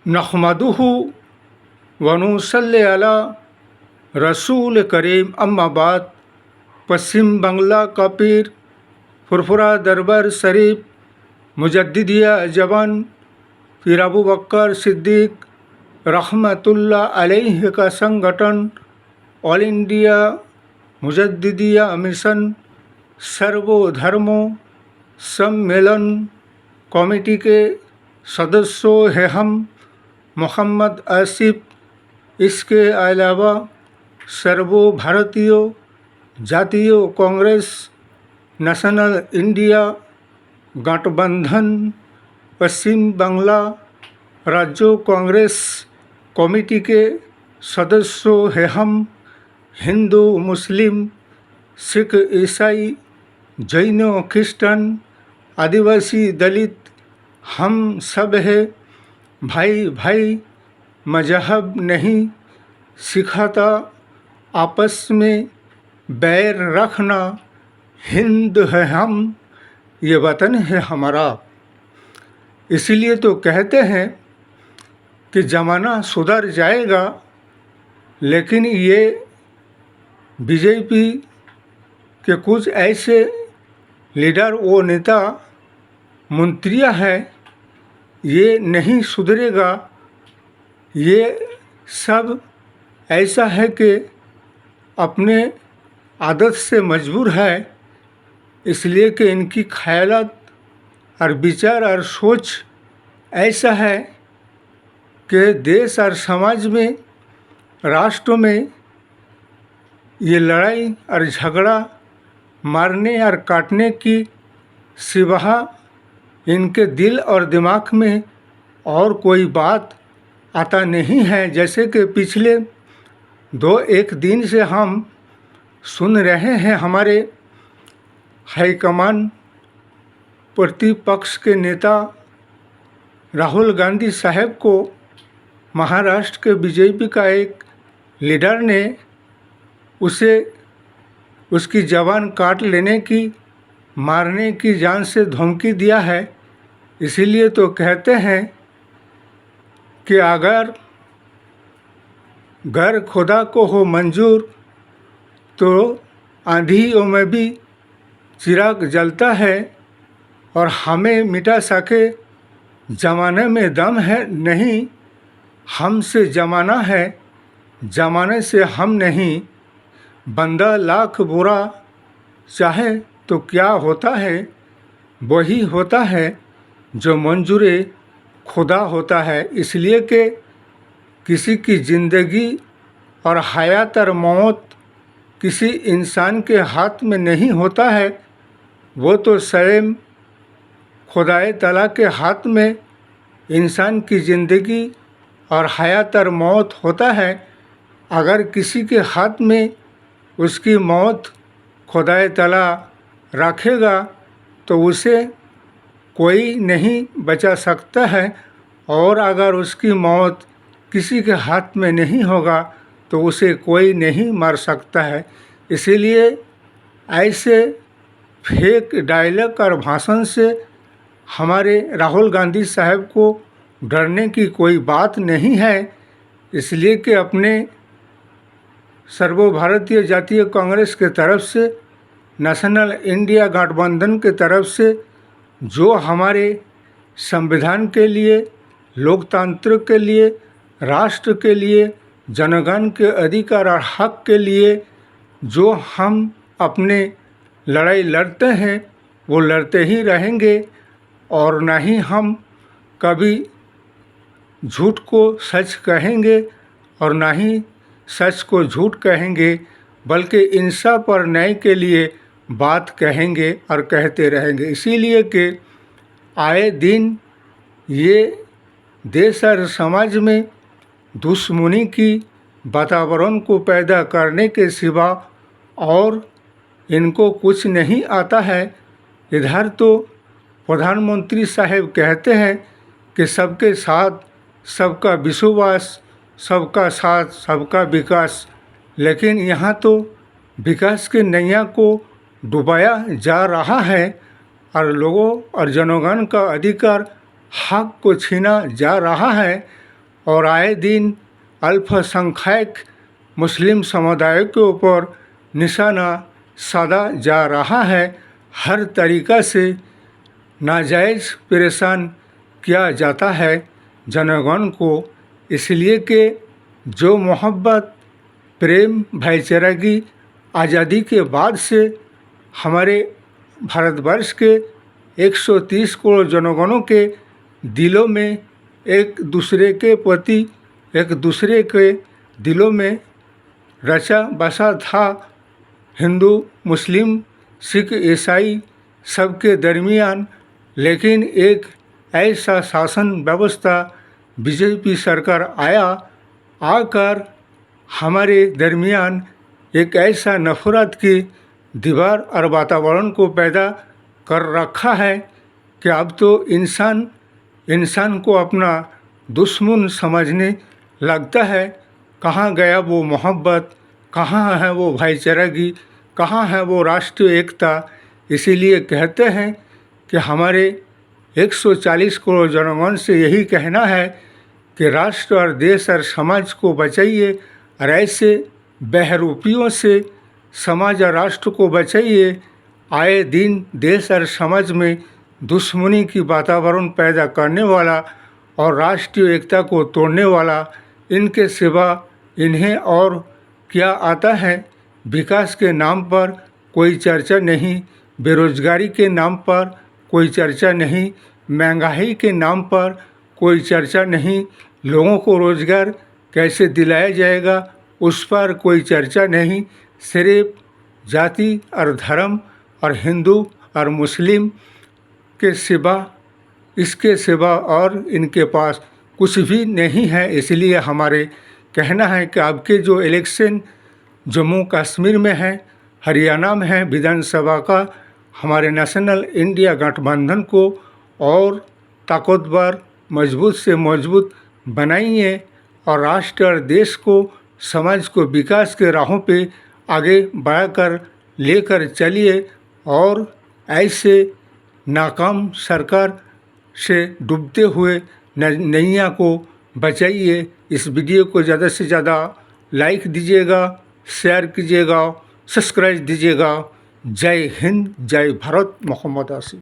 नहमदुहु व नुसल्ली अला रसूल करीम अम्मा बाद। पश्चिम बंगला का पीर फुरफुरा दरबार शरीफ मुजद्दिदिया जवान पीर अबू बकर सिद्दीक रहमतुल्लाह अलैह का संगठन ऑल इंडिया मुजद्दिदिया मिशन सर्वधर्मों सम्मेलन कमेटी के सदस्यों हैं हम मोहम्मद आसिफ। इसके अलावा सर्वभारतीय जातीय कांग्रेस नेशनल इंडिया गठबंधन पश्चिम बांग्ला राज्य कांग्रेस कमेटी के सदस्यों हैं हम हिंदू मुस्लिम सिख ईसाई जैन क्रिश्चियन आदिवासी दलित हम सब है भाई भाई। मजहब नहीं सिखाता आपस में बैर रखना। हिंद है हम, ये वतन है हमारा। इसीलिए तो कहते हैं कि ज़माना सुधर जाएगा, लेकिन ये बीजेपी के कुछ ऐसे लीडर वो नेता मंत्रियां हैं, ये नहीं सुधरेगा। ये सब ऐसा है कि अपने आदत से मजबूर है, इसलिए कि इनकी ख्यालात और विचार और सोच ऐसा है कि देश और समाज में राष्ट्र में ये लड़ाई और झगड़ा मारने और काटने की सिवा इनके दिल और दिमाग में और कोई बात आता नहीं है। जैसे कि पिछले 2-1 दिन से हम सुन रहे हैं, हमारे हाईकमान प्रतिपक्ष के नेता राहुल गांधी साहब को महाराष्ट्र के बीजेपी का एक लीडर ने उसे उसकी जबान काट लेने की, मारने की जान से धमकी दिया है। इसीलिए तो कहते हैं कि अगर घर खुदा को हो मंजूर तो आंधियों में भी चिराग जलता है, और हमें मिटा सके ज़माने में दम है नहीं। हमसे ज़माना है, ज़माने से हम नहीं। बंदा लाख बुरा चाहे तो क्या होता है, वही होता है जो मंजूरे खुदा होता है। इसलिए कि किसी की ज़िंदगी और हयात और मौत किसी इंसान के हाथ में नहीं होता है, वो तो स्वयं खुदाए ताला के हाथ में इंसान की ज़िंदगी और हयात और मौत होता है। अगर किसी के हाथ में उसकी मौत खुदाए ताला रखेगा तो उसे कोई नहीं बचा सकता है, और अगर उसकी मौत किसी के हाथ में नहीं होगा तो उसे कोई नहीं मार सकता है। इसीलिए ऐसे फेक डायलॉग और भाषण से हमारे राहुल गांधी साहब को डरने की कोई बात नहीं है। इसलिए कि अपने सर्वभारतीय जातीय कांग्रेस के तरफ से, नेशनल इंडिया गठबंधन के तरफ से जो हमारे संविधान के लिए, लोकतंत्र के लिए, राष्ट्र के लिए, जनगण के अधिकार और हक के लिए जो हम अपने लड़ाई लड़ते हैं, वो लड़ते ही रहेंगे। और ना ही हम कभी झूठ को सच कहेंगे और ना ही सच को झूठ कहेंगे, बल्कि इंसाफ और न्याय के लिए बात कहेंगे और कहते रहेंगे। इसीलिए कि आए दिन ये देश और समाज में दुश्मनी की वातावरण को पैदा करने के सिवा और इनको कुछ नहीं आता है। इधर तो प्रधानमंत्री साहब कहते हैं कि सबके साथ सबका विश्वास, सबका साथ सबका विकास, लेकिन यहाँ तो विकास के नैया को डुबाया जा रहा है और लोगों और जनगण का अधिकार हक को छीना जा रहा है। और आए दिन अल्पसंख्यक मुस्लिम समुदाय के ऊपर निशाना साधा जा रहा है। हर तरीक़ा से नाजायज़ परेशान किया जाता है जनगण को, इसलिए कि जो मोहब्बत, प्रेम, भाईचारागी आज़ादी के बाद से हमारे भारतवर्ष के 130 करोड़ जनगणों के दिलों में एक दूसरे के प्रति, एक दूसरे के दिलों में रचा बसा था। हिंदू, मुस्लिम, सिख, ईसाई सबके दरमियान, लेकिन एक ऐसा शासन व्यवस्था बीजेपी सरकार आकर हमारे दरमियान एक ऐसा नफ़रत की दीवार और वातावरण को पैदा कर रखा है कि अब तो इंसान को अपना दुश्मन समझने लगता है। कहाँ गया वो मोहब्बत, कहाँ है वो भाईचारागी, कहाँ है वो राष्ट्रीय एकता। इसीलिए कहते हैं कि हमारे 140 करोड़ जनगण से यही कहना है कि राष्ट्र और देश और समाज को बचाइए और ऐसे बहरूपियों से समाज और राष्ट्र को बचाइए। आए दिन देश और समाज में दुश्मनी की वातावरण पैदा करने वाला और राष्ट्रीय एकता को तोड़ने वाला, इनके सिवा इन्हें और क्या आता है। विकास के नाम पर कोई चर्चा नहीं, बेरोजगारी के नाम पर कोई चर्चा नहीं, महंगाई के नाम पर कोई चर्चा नहीं, लोगों को रोज़गार कैसे दिलाया जाएगा उस पर कोई चर्चा नहीं। सिर्फ जाति और धर्म और हिंदू और मुस्लिम के सिवा, इसके सिवा और इनके पास कुछ भी नहीं है। इसलिए हमारे कहना है कि आपके जो इलेक्शन जम्मू कश्मीर में है, हरियाणा में है, विधानसभा का, हमारे नेशनल इंडिया गठबंधन को और ताकतवर, मजबूत से मजबूत बनाइए और राष्ट्र और देश को, समाज को विकास के राहों पे आगे बढ़ाकर लेकर चलिए और ऐसे नाकाम सरकार से डूबते हुए नैया को बचाइए। इस वीडियो को ज़्यादा से ज़्यादा लाइक दीजिएगा, शेयर कीजिएगा, सब्सक्राइब दीजिएगा। जय हिंद, जय भारत, मोहम्मद आसिफ।